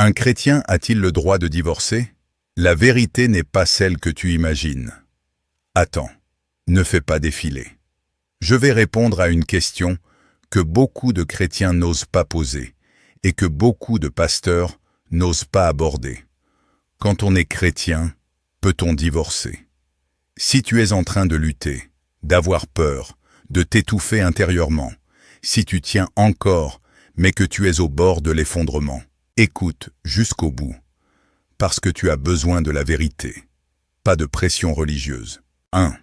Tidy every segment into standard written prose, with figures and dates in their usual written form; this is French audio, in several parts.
Un chrétien a-t-il le droit de divorcer? La vérité n'est pas celle que tu imagines. Attends, ne fais pas défiler. Je vais répondre à une question que beaucoup de chrétiens n'osent pas poser et que beaucoup de pasteurs n'osent pas aborder. Quand on est chrétien, peut-on divorcer? Si tu es en train de lutter, d'avoir peur, de t'étouffer intérieurement, si tu tiens encore, mais que tu es au bord de l'effondrement, écoute jusqu'au bout, parce que tu as besoin de la vérité, pas de pression religieuse. 1.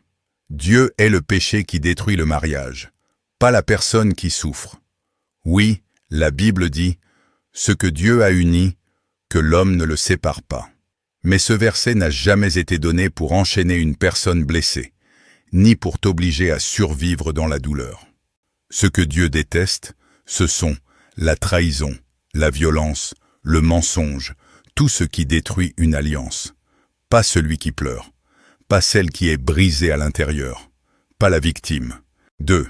Dieu est le péché qui détruit le mariage, pas la personne qui souffre. Oui, la Bible dit « Ce que Dieu a uni, que l'homme ne le sépare pas ». Mais ce verset n'a jamais été donné pour enchaîner une personne blessée, ni pour t'obliger à survivre dans la douleur. Ce que Dieu déteste, ce sont la trahison, la violence, le mensonge, tout ce qui détruit une alliance. Pas celui qui pleure, pas celle qui est brisée à l'intérieur, pas la victime. 2.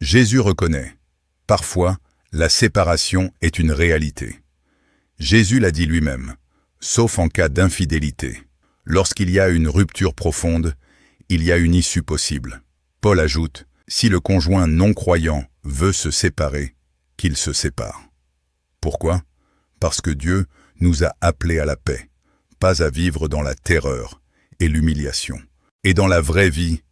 Jésus reconnaît. Parfois, la séparation est une réalité. Jésus l'a dit lui-même, sauf en cas d'infidélité. Lorsqu'il y a une rupture profonde, il y a une issue possible. Paul ajoute, si le conjoint non-croyant veut se séparer, qu'il se sépare. Pourquoi? Parce que Dieu nous a appelés à la paix, pas à vivre dans la terreur et l'humiliation. Et dans la vraie vie,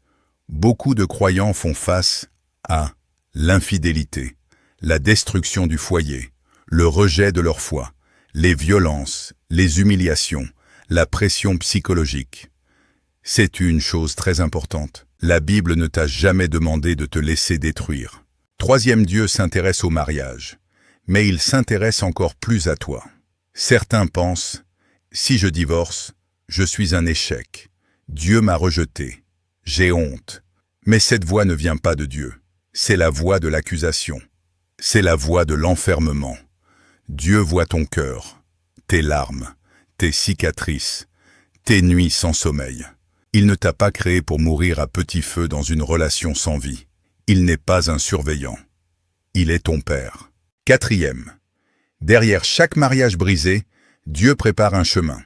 beaucoup de croyants font face à l'infidélité, la destruction du foyer, le rejet de leur foi, les violences, les humiliations, la pression psychologique. C'est une chose très importante. La Bible ne t'a jamais demandé de te laisser détruire. 3. Dieu s'intéresse au mariage, mais il s'intéresse encore plus à toi. Certains pensent, si je divorce, je suis un échec. Dieu m'a rejeté. J'ai honte. Mais cette voix ne vient pas de Dieu. C'est la voix de l'accusation. C'est la voix de l'enfermement. Dieu voit ton cœur, tes larmes, tes cicatrices, tes nuits sans sommeil. Il ne t'a pas créé pour mourir à petit feu dans une relation sans vie. Il n'est pas un surveillant. Il est ton Père. 4. Derrière chaque mariage brisé, Dieu prépare un chemin.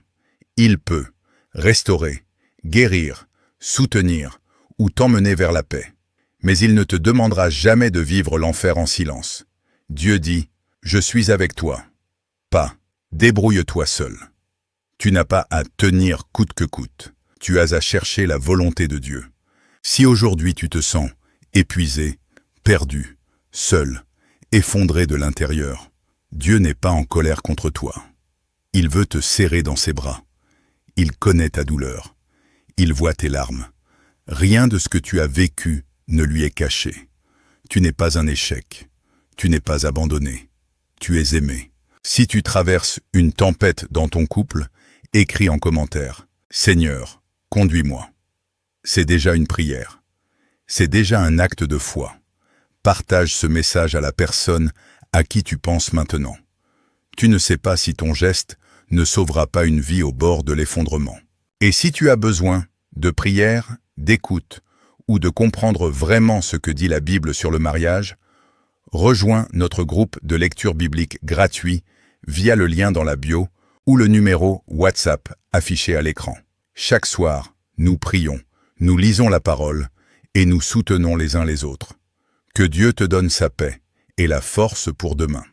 Il peut restaurer, guérir, soutenir ou t'emmener vers la paix. Mais il ne te demandera jamais de vivre l'enfer en silence. Dieu dit, « Je suis avec toi ». Pas, « Débrouille-toi seul ». Tu n'as pas à tenir coûte que coûte. Tu as à chercher la volonté de Dieu. Si aujourd'hui tu te sens épuisé, perdu, seul, effondré de l'intérieur, Dieu n'est pas en colère contre toi. Il veut te serrer dans ses bras. Il connaît ta douleur. Il voit tes larmes. Rien de ce que tu as vécu ne lui est caché. Tu n'es pas un échec. Tu n'es pas abandonné. Tu es aimé. Si tu traverses une tempête dans ton couple, écris en commentaire « Seigneur, conduis-moi ». C'est déjà une prière. C'est déjà un acte de foi. Partage ce message à la personne à qui tu penses maintenant. Tu ne sais pas si ton geste ne sauvera pas une vie au bord de l'effondrement. Et si tu as besoin de prière, d'écoute ou de comprendre vraiment ce que dit la Bible sur le mariage, rejoins notre groupe de lecture biblique gratuit via le lien dans la bio ou le numéro WhatsApp affiché à l'écran. Chaque soir, nous prions, nous lisons la parole et nous soutenons les uns les autres. Que Dieu te donne sa paix et la force pour demain.